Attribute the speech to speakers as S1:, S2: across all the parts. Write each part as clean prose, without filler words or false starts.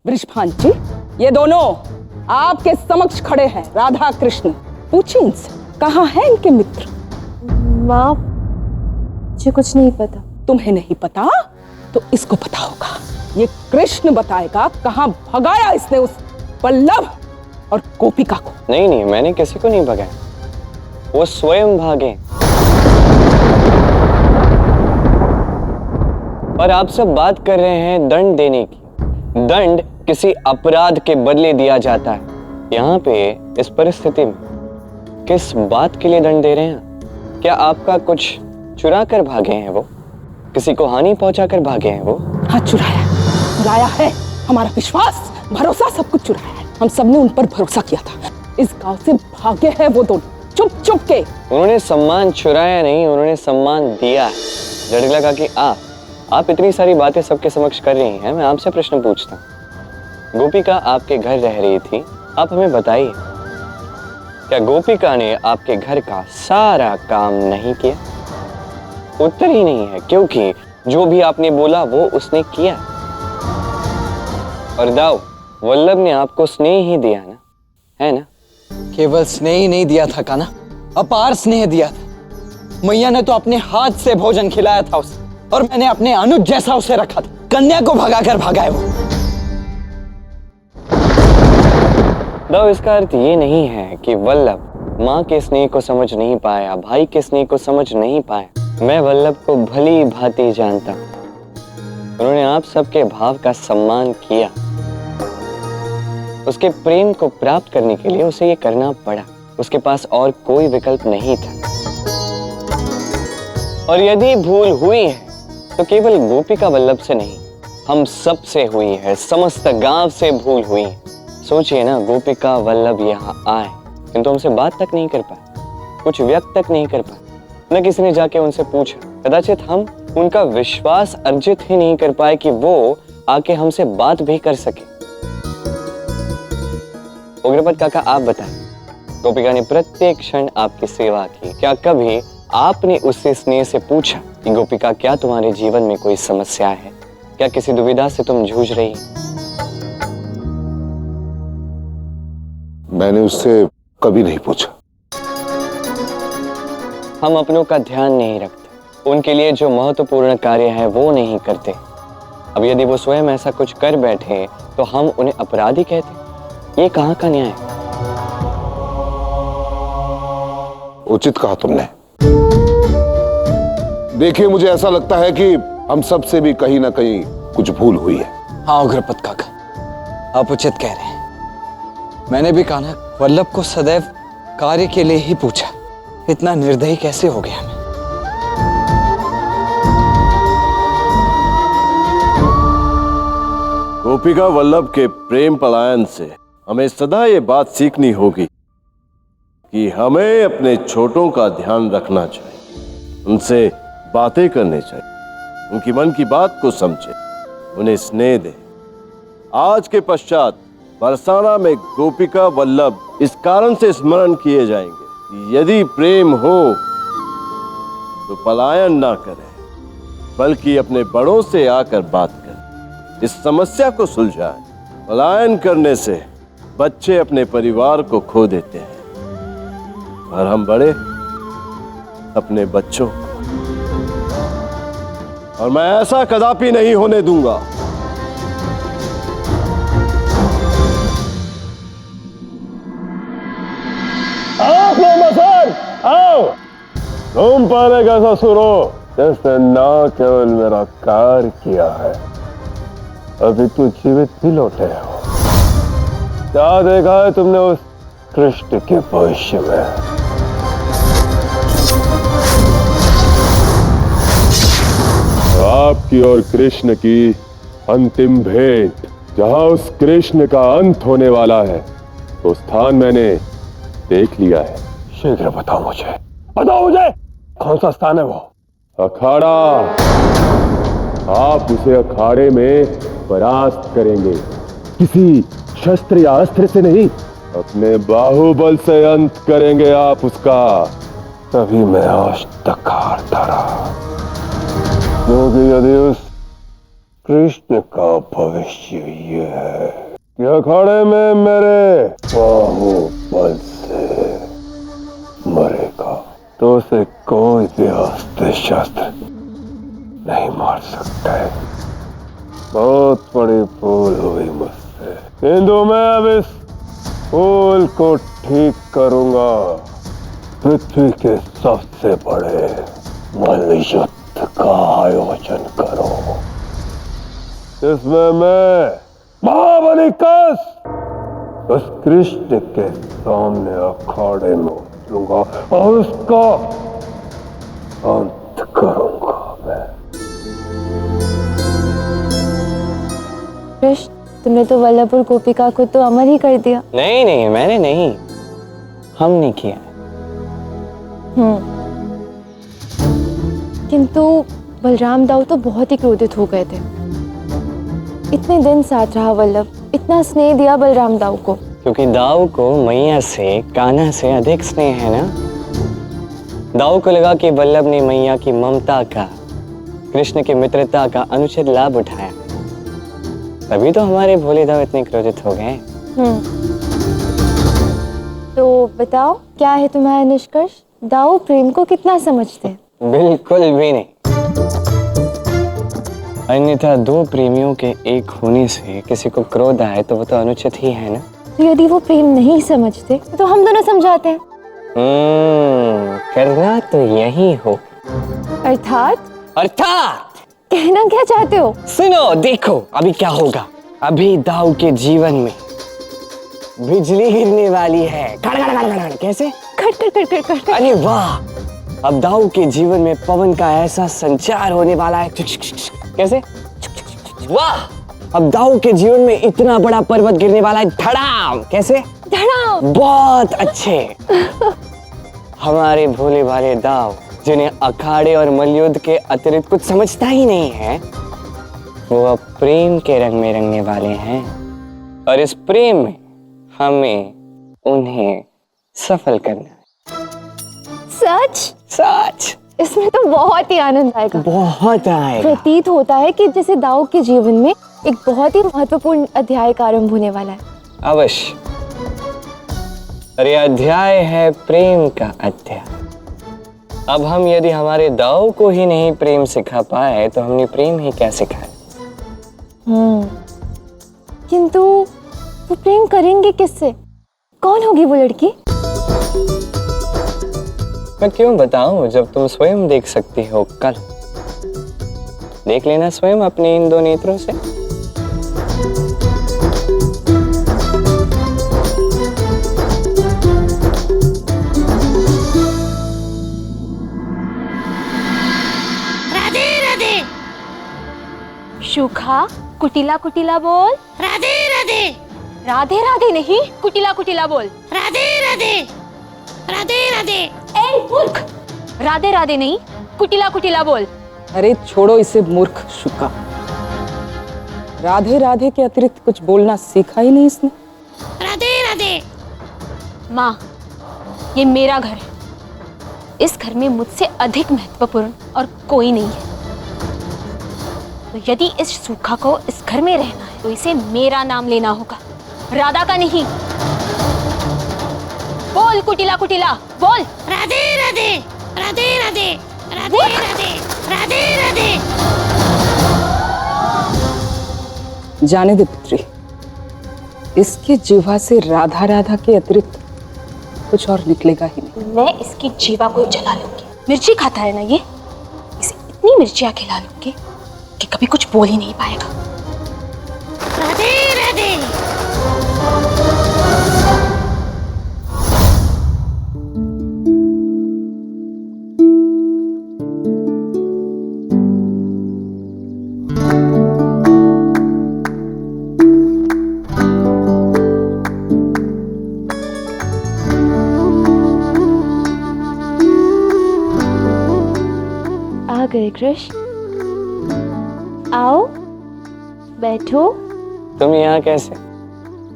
S1: वृषभान जी, ये दोनों आपके समक्ष खड़े हैं, राधा कृष्ण। पूछिए इनसे, कहाँ है इनके मित्र?
S2: माँ, मुझे कुछ नहीं पता।
S1: तुम्हें नहीं पता तो इसको पता होगा। ये कृष्ण बताएगा कहाँ भगाया इसने उस वल्लभ और गोपिका को।
S3: नहीं, मैंने किसी को नहीं भगाया, वो स्वयं भागे। और आप सब बात कर रहे हैं दंड देने की। दंड किसी अपराध के बदले दिया जाता है। यहाँ पे इस परिस्थिति में किस बात के लिए दंड दे रहे हैं? क्या आपका कुछ चुरा कर भागे हैं वो? किसी को हानि पहुंचा कर भागे हैं वो?
S1: हाँ, चुराया है। हमारा विश्वास, भरोसा सब कुछ चुराया है। हम सबने उन पर भरोसा किया था। इस गांव से भागे हैं वो दोनों चुप के।
S3: उन्होंने सम्मान चुराया नहीं, उन्होंने सम्मान दिया है। जड़ लगा कि आप इतनी सारी बातें सबके समक्ष कर रही हैं, मैं आपसे प्रश्न पूछता हूँ। गोपिका आपके घर रह रही थी, आप हमें बताइए, क्या गोपिका ने आपके घर का सारा काम नहीं किया? उत्तर ही नहीं है, क्योंकि जो भी आपने बोला वो उसने किया। और दाऊ, वल्लभ ने आपको स्नेह ही दिया ना, है ना?
S4: केवल स्नेह ही नहीं दिया था कान्हा, अपार स्नेह दिया था। मैया ने तो अपने हाथ से भोजन खिलाया था उसे, और मैंने अपने अनुज जैसा उसे रखा था। कन्या को भगाकर भागा है वो।
S3: दाऊ, इसका अर्थ ये नहीं है कि वल्लभ माँ के स्नेह को समझ नहीं पाया, भाई के स्नेह को समझ नहीं पाया। मैं वल्लभ को भली भांति जानता हूँ। उन्होंने आप सबके भाव का सम्मान किया। उसके प्रेम को प्राप्त करने के लिए उसे ये करना पड़ा। उसके पास और कोई विकल्प नहीं था। और यदि भूल हुई है तो केवल गोपिका वल्लभ से नहीं, हम सब से हुई है, समस्त गांव से भूल हुई है। सोचिए ना, गोपिका वल्लभ यहाँ आए किंतु हमसे बात तक नहीं कर पाए, कुछ व्यक्त तक नहीं कर पाए। न किसी ने जाके उनसे पूछा। कदाचित हम उनका विश्वास अर्जित ही नहीं कर पाए कि वो आके हमसे बात भी कर सके। उग्रपद काका, आप बताएं, गोपिका ने प्रत्येक क्षण आपकी सेवा की। क्या कभी आपने उससे स्नेह से पूछा कि गोपिका, क्या तुम्हारे जीवन में कोई समस्या है? क्या किसी दुविधा से तुम जूझ रही?
S5: मैंने उससे कभी नहीं पूछा।
S3: हम अपनों का ध्यान नहीं रखते, उनके लिए जो महत्वपूर्ण कार्य है वो नहीं करते। अब यदि वो स्वयं ऐसा कुछ कर बैठे तो हम उन्हें अपराधी कहते। ये कहाँ का न्याय?
S5: उचित कहा तुमने। देखिए, मुझे ऐसा लगता है कि हम सब से भी कहीं ना कहीं कुछ भूल हुई है।
S4: हाँ उग्रपद काका, आप उचित कह रहे हैं। मैंने भी कान्हा वल्लभ को सदैव कार्य के लिए ही पूछा। इतना निर्दयी कैसे हो गया मैं?
S6: गोपिका वल्लभ के प्रेम पलायन से हमें सदा ये बात सीखनी होगी कि हमें अपने छोटों का ध्यान रखना चाहिए, उनसे बातें करनी चाहिए, उनकी मन की बात को समझे, उन्हें स्नेह दे। आज के पश्चात बरसाना में गोपिका वल्लभ इस कारण से स्मरण किए जाएंगे कि यदि प्रेम हो तो पलायन ना करें, बल्कि अपने बड़ों से आकर बात करें, इस समस्या को सुलझाएं। पलायन करने से बच्चे अपने परिवार को खो देते हैं और हम बड़े अपने बच्चों को। और मैं ऐसा कदापि नहीं होने दूंगा।
S7: आओ मसान, आओ। तुम पहले कैसा सुनो, जिसने ना केवल मेरा कार्य किया है, अभी तो जीवित भी लौटे हो। क्या देखा है तुमने उस कृष्ण के भविष्य में? आपकी और कृष्ण की अंतिम भेंट, जहां उस कृष्ण का अंत होने वाला है, तो स्थान मैंने देख लिया है। शीघ्र बताओ मुझे, कौन सा स्थान है वो? अखाड़ा। आप उसे अखाड़े में परास्त करेंगे, किसी शस्त्र या अस्त्र से नहीं, अपने बाहुबल से अंत करेंगे आप उसका। तभी मैं आज तक हारता रहा, क्योंकि यदि उस कृष्ण का भविष्य ये है कि अखाड़े में मेरे बाहुबल से मरेगा तो उसे कोई भी अस्त्र शस्त्र नहीं मार सकता है। बहुत बड़ी भूल हुई मुझसे, किंतु मैं अब इस भूल को ठीक करूंगा। पृथ्वी के सबसे बड़े मल्लयुद्ध का आयोजन करो, इसमें मैं महाबली कंस उस कृष्ण के सामने अखाड़े में उतरूंगा और उसका अंत करूंगा मैं।
S2: कृष्ण, तुमने तो वल्लभ और गोपिका को तो अमर ही कर दिया।
S3: नहीं नहीं, मैंने नहीं, हमने किया।
S2: किंतु बलराम दाऊ तो बहुत ही क्रोधित हो गए थे। इतने दिन साथ रहा वल्लभ, इतना स्नेह दिया बलराम दाऊ को।
S3: क्योंकि दाऊ को मैया से, कान्हा से अधिक स्नेह है ना। दाऊ को लगा कि वल्लभ ने मैया की ममता का, कृष्ण की मित्रता का अनुचित लाभ उठाया, तभी तो हमारे भोले दाऊ इतने क्रोधित हो गए।
S2: तो बताओ, क्या है तुम्हारा निष्कर्ष? दाऊ प्रेम को कितना समझते हैं?
S3: बिल्कुल भी नहीं। अन्यथा दो प्रेमियों के एक होने से किसी को क्रोध आए तो वो तो अनुचित ही है ना।
S2: तो यदि वो प्रेम नहीं समझते तो हम दोनों समझाते हैं।
S3: करना तो यही हो।
S2: अर्थात कहना क्या चाहते हो?
S3: सुनो, देखो अभी क्या होगा। अभी दाऊ के जीवन में बिजली गिरने वाली है। कड़ कड़ कड़ कड़। कैसे?
S2: खट खट खट खट खट।
S3: अरे वाह, अब दाऊ के जीवन में पवन का ऐसा संचार होने वाला है। कैसे? वाह, अब दाऊ के जीवन में इतना बड़ा पर्वत गिरने वाला है। धड़ाम। कैसे?
S2: धड़ाम।
S3: बहुत अच्छे। हमारे भोले भाले दाऊ, जिन्हें अखाड़े और मल्लयुद्ध के अतिरिक्त कुछ समझता ही नहीं है, वो अब प्रेम के रंग में रंगने वाले हैं। और इस प्रेम में हमें उन्हें सफल करना है।
S2: सच?
S3: सच।
S2: इसमें तो बहुत ही आनंद आएगा।
S3: बहुत आएगा।
S2: प्रतीत होता है कि जैसे दाऊ के जीवन में एक बहुत ही महत्वपूर्ण अध्याय का आरंभ होने वाला है।
S3: अवश्य। और ये अध्याय है प्रेम का अध्याय। अब हम यदि हमारे दाऊ को ही नहीं प्रेम सिखा पाए तो हमने प्रेम ही क्या सिखाया?
S2: किंतु वो प्रेम करेंगे किससे? कौन होगी वो लड़की?
S3: मैं क्यों बताऊं जब तुम स्वयं देख सकती हो। कल देख लेना स्वयं अपने इन दो नेत्रों से।
S8: राधे राधे।
S2: सुखा, कुटिला कुटिला बोल।
S8: राधे राधे।
S2: राधे राधे नहीं, कुटिला कुटिला बोल।
S8: राधे राधे। राधे राधे।
S2: ए मूर्ख, राधे राधे नहीं, कुटिला कुटिला बोल।
S1: अरे छोड़ो इसे मूर्ख शुका। राधे राधे के अतिरिक्त कुछ बोलना सीखा ही नहीं इसने।
S8: राधे राधे।
S2: माँ, ये मेरा घर है। इस घर में मुझसे अधिक महत्वपूर्ण और कोई नहीं है। तो यदि इस सूखा को इस घर में रहना है तो इसे मेरा नाम लेना होगा, राधा का नहीं। बोल कुटिला कुटिला बोल।
S8: राधे राधे। राधे राधे। राधे राधे। राधे राधे।
S1: जाने दे पुत्री, इसकी जीवा से राधा राधा के अतिरिक्त कुछ और निकलेगा ही नहीं।
S2: मैं इसकी जीवा को जला लूंगी। मिर्ची खाता है ना ये, इसे इतनी मिर्चियां खिला लूंगी कि कभी कुछ बोल ही नहीं पाएगा।
S8: राधे राधे।
S2: आ गए कृष्ण, आओ बैठो।
S3: तुम यहाँ कैसे?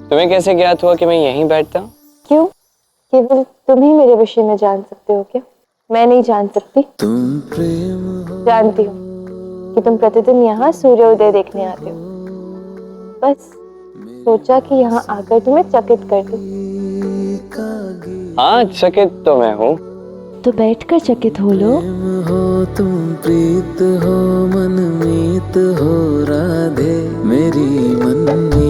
S3: तुम्हें कैसे ज्ञात हुआ कि मैं यहीं बैठता हूँ?
S2: क्यों? केवल तुम ही मेरे विषय में जान सकते हो क्या? मैं नहीं जान सकती? जानती हूँ।
S9: कि तुम प्रतिदिन यहाँ सूर्योदय देखने आते हो। बस सोचा कि यहाँ आकर तुम्हें चकित कर दूं।
S3: हाँ, चकित तो मैं हूँ।
S9: तो बैठकर चकित हो लो।
S10: हो तुम प्रीत हो मनमीत हो राधे मेरी मनमीत।